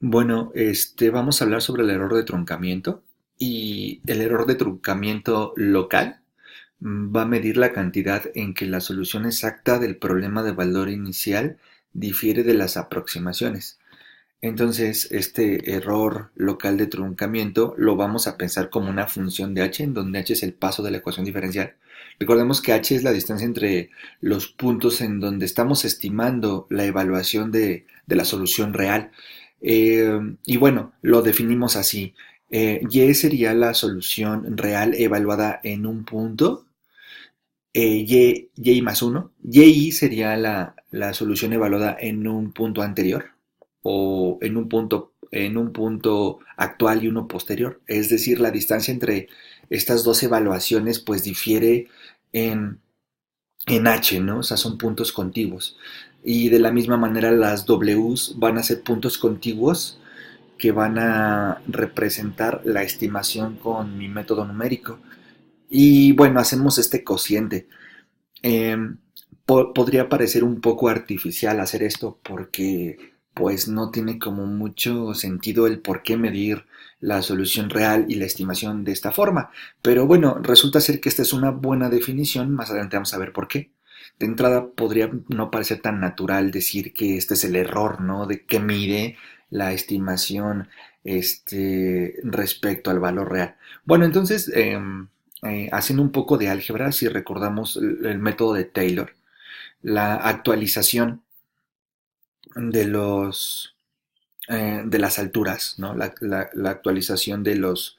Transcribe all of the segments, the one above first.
Bueno, vamos a hablar sobre el error de truncamiento y el error de truncamiento local va a medir la cantidad en que la solución exacta del problema de valor inicial difiere de las aproximaciones. Entonces, este error local de truncamiento lo vamos a pensar como una función de h, en donde h es el paso de la ecuación diferencial. Recordemos que h es la distancia entre los puntos en donde estamos estimando la evaluación de la solución real. Y bueno, lo definimos así. Y sería la solución real evaluada en un punto, y más uno. Y sería la solución evaluada en un punto anterior o en un punto actual y uno posterior. Es decir, la distancia entre estas dos evaluaciones pues difiere en, en h, ¿no? O sea, son puntos contiguos. Y de la misma manera las Ws van a ser puntos contiguos que van a representar la estimación con mi método numérico. Y bueno, hacemos este cociente. Eh, Podría parecer un poco artificial hacer esto porque pues no tiene como mucho sentido el por qué medir la solución real y la estimación de esta forma. Pero bueno, resulta ser que esta es una buena definición, más adelante vamos a ver por qué. De entrada podría no parecer tan natural decir que este es el error, ¿no? De que mide la estimación respecto al valor real. Bueno, entonces, haciendo un poco de álgebra, si recordamos el método de Taylor, la actualización de de las alturas, ¿no? La actualización de las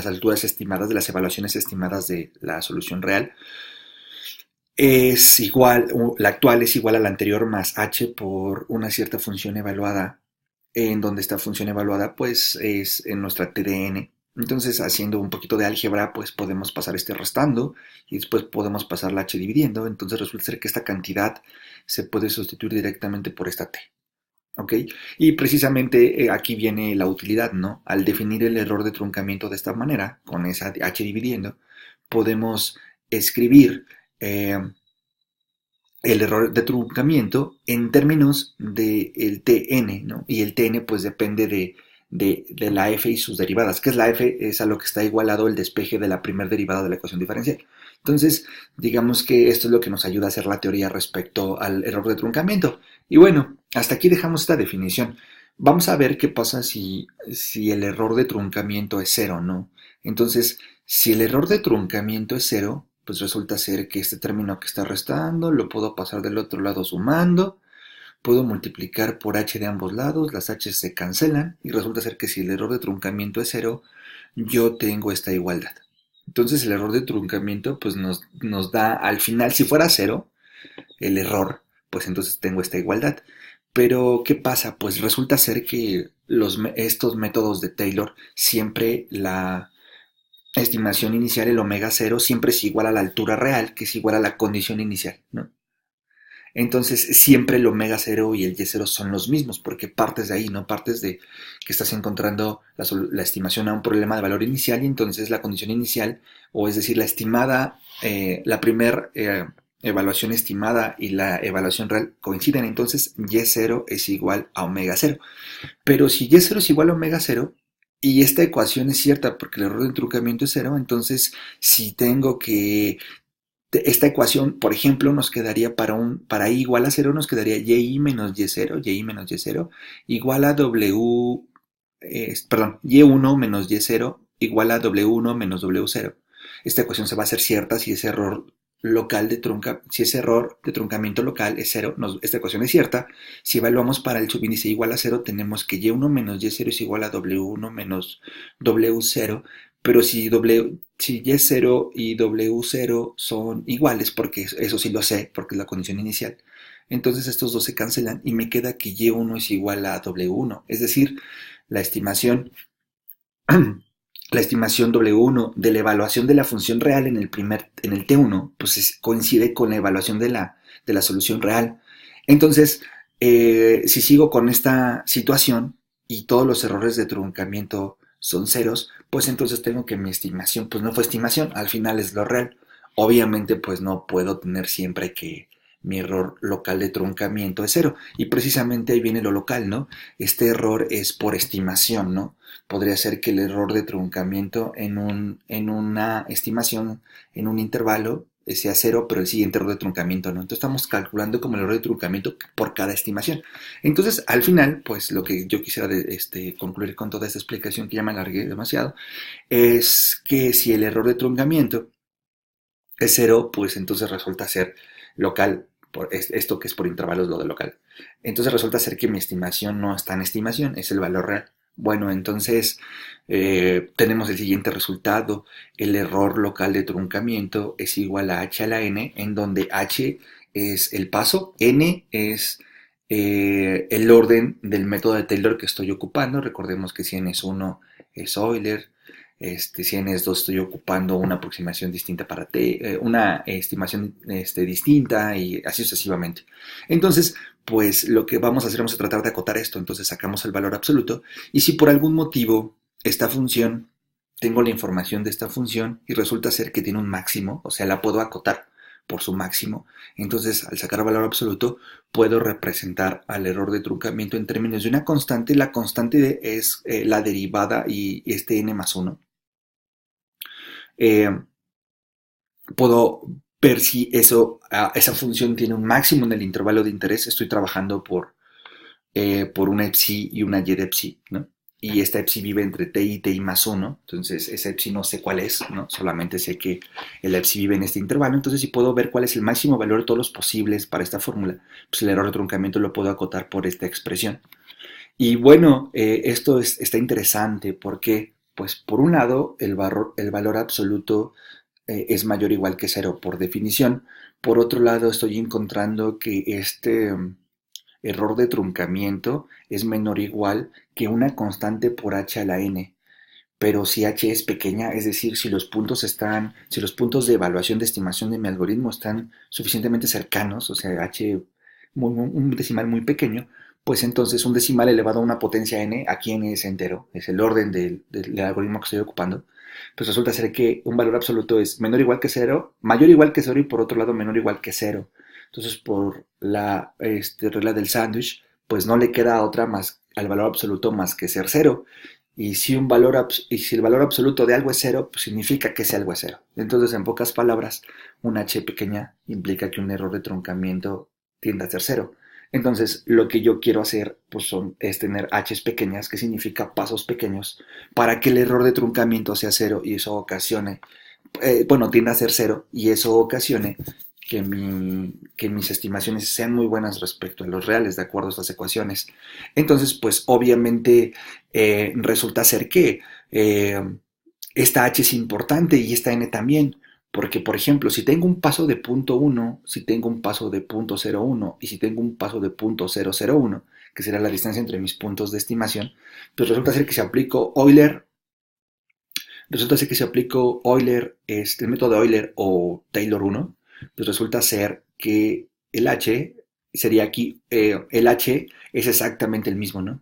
alturas estimadas, de las evaluaciones estimadas de la solución real, es igual, la actual es igual a la anterior más h por una cierta función evaluada, en donde esta función evaluada pues es en nuestra TDN. Entonces, haciendo un poquito de álgebra, pues podemos pasar este restando y después podemos pasar la h dividiendo. Entonces resulta ser que esta cantidad se puede sustituir directamente por esta t. ¿Ok? Y precisamente aquí viene la utilidad, ¿no? Al definir el error de truncamiento de esta manera, con esa h dividiendo, podemos escribir eh, el error de truncamiento en términos del Tn, ¿no? Y el Tn pues depende de la f y sus derivadas. ¿Qué es la f? Es a lo que está igualado el despeje de la primera derivada de la ecuación diferencial. Entonces, digamos que esto es lo que nos ayuda a hacer la teoría respecto al error de truncamiento. Y bueno, hasta aquí dejamos esta definición. Vamos a ver qué pasa si el error de truncamiento es cero, ¿no? Entonces, si el error de truncamiento es cero, pues resulta ser que este término que está restando lo puedo pasar del otro lado sumando, puedo multiplicar por h de ambos lados, las h se cancelan y resulta ser que si el error de truncamiento es cero, yo tengo esta igualdad. Entonces el error de truncamiento pues nos da al final, si fuera cero el error, pues entonces tengo esta igualdad. Pero ¿qué pasa? Pues resulta ser que estos métodos de Taylor siempre la estimación inicial, el omega cero, siempre es igual a la altura real, que es igual a la condición inicial, ¿no? Entonces, siempre el omega cero y el y cero son los mismos, porque partes de ahí, ¿no? Partes de que estás encontrando la estimación a un problema de valor inicial y entonces la condición inicial, o es decir, la estimada, la primera evaluación estimada y la evaluación real coinciden, entonces y cero es igual a omega cero. Pero si y0 es igual a omega cero y esta ecuación es cierta porque el error de truncamiento es cero, entonces si tengo que esta ecuación, por ejemplo, nos quedaría para i igual a cero, nos quedaría y menos y menos y0 igual a perdón, y1 menos y0 igual a w1 menos w0. Esta ecuación se va a hacer cierta si ese error si ese error de truncamiento local es cero, esta ecuación es cierta. Si evaluamos para el subíndice igual a cero, tenemos que y1 menos y0 es igual a w1 menos w0, pero si y0 y w0 son iguales, porque eso sí lo sé, porque es la condición inicial, entonces estos dos se cancelan y me queda que y1 es igual a w1, es decir, la estimación, la estimación W1 de la evaluación de la función real en el T1, pues coincide con la evaluación de la solución real. Entonces, si sigo con esta situación y todos los errores de truncamiento son ceros, pues entonces tengo que mi estimación, pues no fue estimación, al final es lo real. Obviamente, pues no puedo tener siempre que mi error local de truncamiento es cero. Y precisamente ahí viene lo local, ¿no? Este error es por estimación, ¿no? Podría ser que el error de truncamiento en una estimación, en un intervalo, sea cero, pero el siguiente error de truncamiento no. Entonces estamos calculando como el error de truncamiento por cada estimación. Entonces, al final, pues lo que yo quisiera concluir con toda esta explicación, que ya me alargué demasiado, es que si el error de truncamiento es cero, pues entonces resulta ser local, esto que es por intervalos lo de local. Entonces resulta ser que mi estimación no está en estimación, es el valor real. Bueno, entonces tenemos el siguiente resultado. El error local de truncamiento es igual a h a la n, en donde h es el paso, n es el orden del método de Taylor que estoy ocupando. Recordemos que si n es 1 es Euler, si n es 2 estoy ocupando una aproximación distinta para t, una estimación distinta y así sucesivamente. Entonces, pues lo que vamos a hacer, vamos a tratar de acotar esto. Entonces sacamos el valor absoluto y si por algún motivo esta función, tengo la información de esta función y resulta ser que tiene un máximo, o sea, la puedo acotar por su máximo, entonces al sacar el valor absoluto puedo representar al error de truncamiento en términos de una constante. La constante es la derivada y este n más 1. Eh, Puedo ver si esa función tiene un máximo en el intervalo de interés. Estoy trabajando por una psi y una y de psi, ¿no? Y esta psi vive entre t y t más 1, entonces esa psi no sé cuál es, ¿no? Solamente sé que el psi vive en este intervalo. Entonces si puedo ver cuál es el máximo valor de todos los posibles para esta fórmula, pues el error de truncamiento lo puedo acotar por esta expresión. Y bueno, esto está interesante porque, pues por un lado, el valor absoluto es mayor o igual que cero por definición. Por otro lado, estoy encontrando que este error de truncamiento es menor o igual que una constante por h a la n. Pero si h es pequeña, es decir, si los puntos de evaluación de estimación de mi algoritmo están suficientemente cercanos, o sea, h un decimal muy pequeño, pues entonces un decimal elevado a una potencia n, aquí n es entero, es el orden del algoritmo que estoy ocupando, pues resulta ser que un valor absoluto es menor o igual que cero, mayor o igual que cero y por otro lado menor o igual que cero. Entonces por la regla del sándwich, pues no le queda otra más al valor absoluto más que ser cero. Y si el valor absoluto de algo es cero, pues significa que ese algo es cero. Entonces, en pocas palabras, una h pequeña implica que un error de truncamiento tiende a ser cero. Entonces, lo que yo quiero hacer pues es tener h's pequeñas, que significa pasos pequeños, para que el error de truncamiento sea cero y eso ocasione, tienda a ser cero y eso ocasione que mis estimaciones sean muy buenas respecto a los reales, de acuerdo a estas ecuaciones. Entonces, pues obviamente resulta ser que esta h es importante y esta n también, porque por ejemplo, si tengo un paso de punto 1, si tengo un paso de punto 0,1 y si tengo un paso de punto 0,01, que será la distancia entre mis puntos de estimación, pues resulta ser que si aplico Euler, el método de Euler o Taylor 1, pues resulta ser que el h sería aquí, el h es exactamente el mismo, ¿no?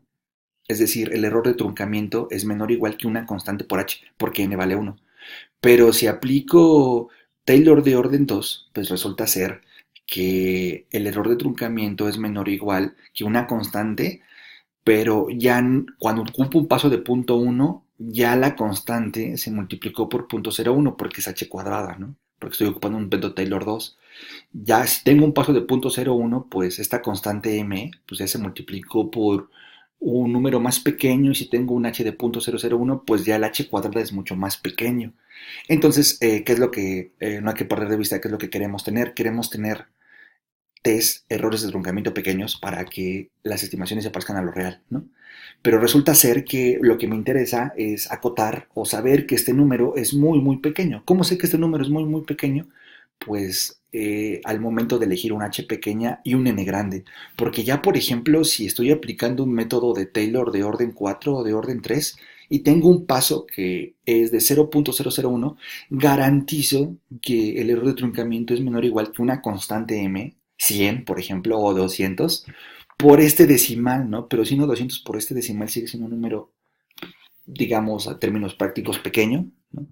Es decir, el error de truncamiento es menor o igual que una constante por h, porque n vale 1. Pero si aplico Taylor de orden 2, pues resulta ser que el error de truncamiento es menor o igual que una constante, pero ya cuando ocupo un paso de punto 1, ya la constante se multiplicó por punto 0,1 porque es h cuadrada, ¿no? Porque estoy ocupando un método Taylor 2. Ya si tengo un paso de punto 0,1, pues esta constante m pues ya se multiplicó por un número más pequeño y si tengo un h de punto 0,01, pues ya el h cuadrada es mucho más pequeño. Entonces, ¿qué es lo que no hay que perder de vista? ¿Qué es lo que queremos tener? Queremos tener errores de truncamiento pequeños para que las estimaciones se parezcan a lo real, ¿no? Pero resulta ser que lo que me interesa es acotar o saber que este número es muy, muy pequeño. ¿Cómo sé que este número es muy, muy pequeño? Pues al momento de elegir un h pequeña y un n grande. Porque ya, por ejemplo, si estoy aplicando un método de Taylor de orden 4 o de orden 3 y tengo un paso que es de 0,001, garantizo que el error de truncamiento es menor o igual que una constante m, 100, por ejemplo, o 200, por este decimal, ¿no? Pero si no 200 por este decimal sigue siendo un número, digamos, a términos prácticos pequeño, ¿no?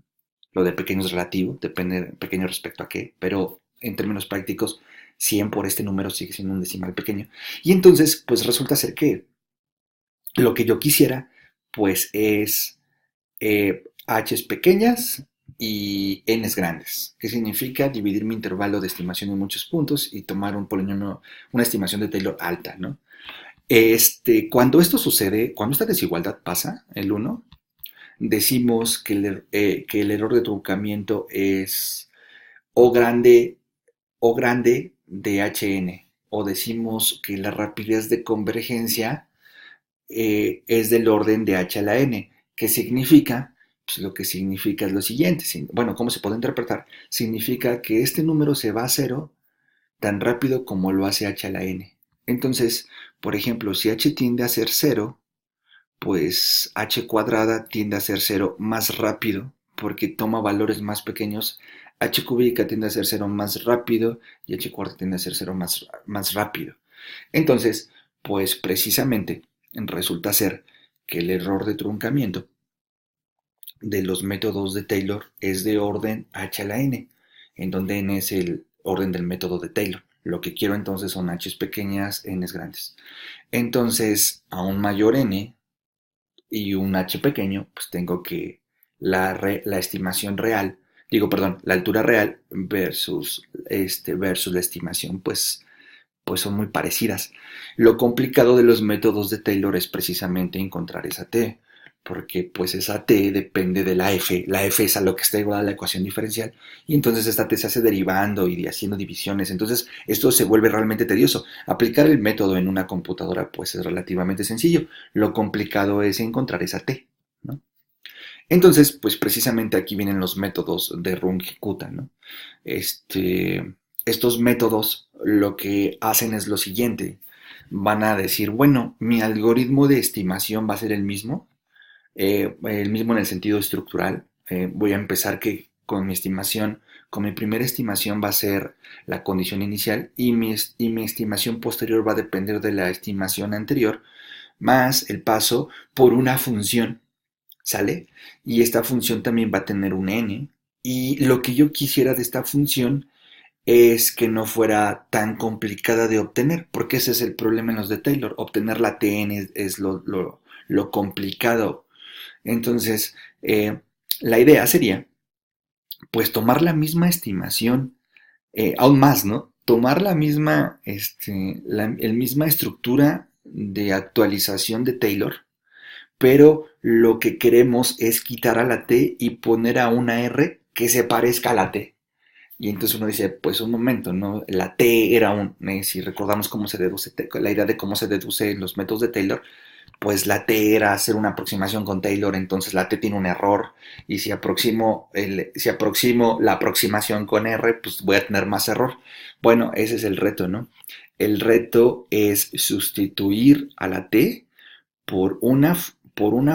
Lo de pequeño es relativo, depende de pequeño respecto a qué, pero en términos prácticos 100 por este número sigue siendo un decimal pequeño. Y entonces, pues resulta ser que lo que yo quisiera, pues es h's pequeñas y n's grandes, que significa dividir mi intervalo de estimación en muchos puntos y tomar un polinomio, una estimación de Taylor alta, ¿no? Cuando esto sucede, cuando esta desigualdad pasa, el 1, decimos que el error de truncamiento es O grande de Hn, o decimos que la rapidez de convergencia es del orden de h a la n, que significa, pues lo que significa es lo siguiente, bueno, ¿cómo se puede interpretar? Significa que este número se va a cero tan rápido como lo hace h a la n. Entonces, por ejemplo, si h tiende a ser cero, pues h cuadrada tiende a ser cero más rápido porque toma valores más pequeños. H cúbica tiende a ser cero más rápido y h cuarta tiende a ser cero más rápido. Entonces, pues precisamente resulta ser que el error de truncamiento de los métodos de Taylor es de orden h a la n, en donde n es el orden del método de Taylor. Lo que quiero entonces son h's pequeñas, n's grandes. Entonces, a un mayor n y un h pequeño, pues tengo que la estimación real, la altura real versus la estimación, pues son muy parecidas. Lo complicado de los métodos de Taylor es precisamente encontrar esa t, porque pues esa t depende de la f es a lo que está igual a la ecuación diferencial, y entonces esta t se hace derivando y haciendo divisiones, entonces esto se vuelve realmente tedioso. Aplicar el método en una computadora pues es relativamente sencillo, lo complicado es encontrar esa t, ¿no? Entonces, pues precisamente aquí vienen los métodos de Runge-Kutta, ¿no? Estos métodos lo que hacen es lo siguiente, van a decir, bueno, mi algoritmo de estimación va a ser el mismo en el sentido estructural. Voy a empezar con mi estimación, con mi primera estimación va a ser la condición inicial y mi estimación posterior va a depender de la estimación anterior, más el paso por una función, ¿sale? Y esta función también va a tener un n. Y lo que yo quisiera de esta función es que no fuera tan complicada de obtener, porque ese es el problema en los de Taylor. Obtener la tn es lo complicado. Entonces, la idea sería, pues, tomar la misma estimación, aún más, ¿no? Tomar la misma estructura de actualización de Taylor, pero lo que queremos es quitar a la T y poner a una R que se parezca a la T. Y entonces uno dice, pues un momento, ¿no? La T era si recordamos cómo se deduce, la idea de cómo se deduce en los métodos de Taylor, pues la T era hacer una aproximación con Taylor, entonces la T tiene un error, y si aproximo la aproximación con R, pues voy a tener más error. Bueno, ese es el reto, ¿no? El reto es sustituir a la T por una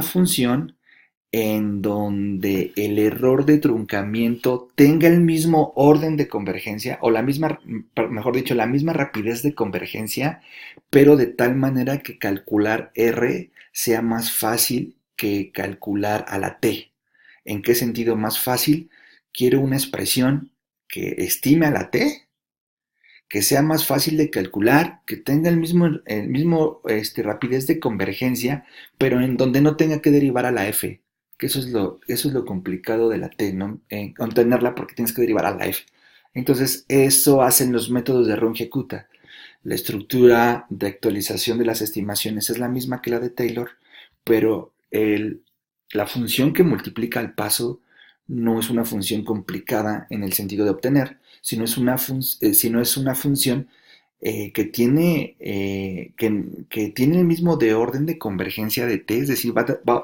función en donde el error de truncamiento tenga el mismo orden de convergencia o mejor dicho, la misma rapidez de convergencia, pero de tal manera que calcular R sea más fácil que calcular a la T. ¿En qué sentido más fácil? Quiero una expresión que estime a la T, que sea más fácil de calcular, que tenga el mismo rapidez de convergencia, pero en donde no tenga que derivar a la f, que eso es lo complicado de la t, ¿no? Obtenerla porque tienes que derivar a la f. Entonces, eso hacen los métodos de Runge-Kutta. La estructura de actualización de las estimaciones es la misma que la de Taylor, pero la función que multiplica el paso no es una función complicada en el sentido de obtener, sino es una función que tiene el mismo de orden de convergencia de t, es decir,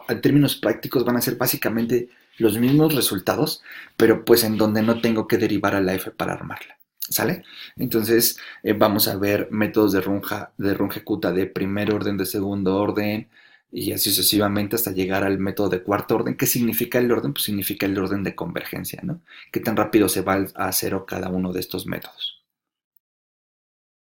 en términos prácticos van a ser básicamente los mismos resultados, pero pues en donde no tengo que derivar a la f para armarla. ¿Sale? Entonces vamos a ver métodos de Runge-Kutta de primer orden, de segundo orden, y así sucesivamente hasta llegar al método de cuarto orden. ¿Qué significa el orden? Pues significa el orden de convergencia, ¿no? ¿Qué tan rápido se va a cero cada uno de estos métodos?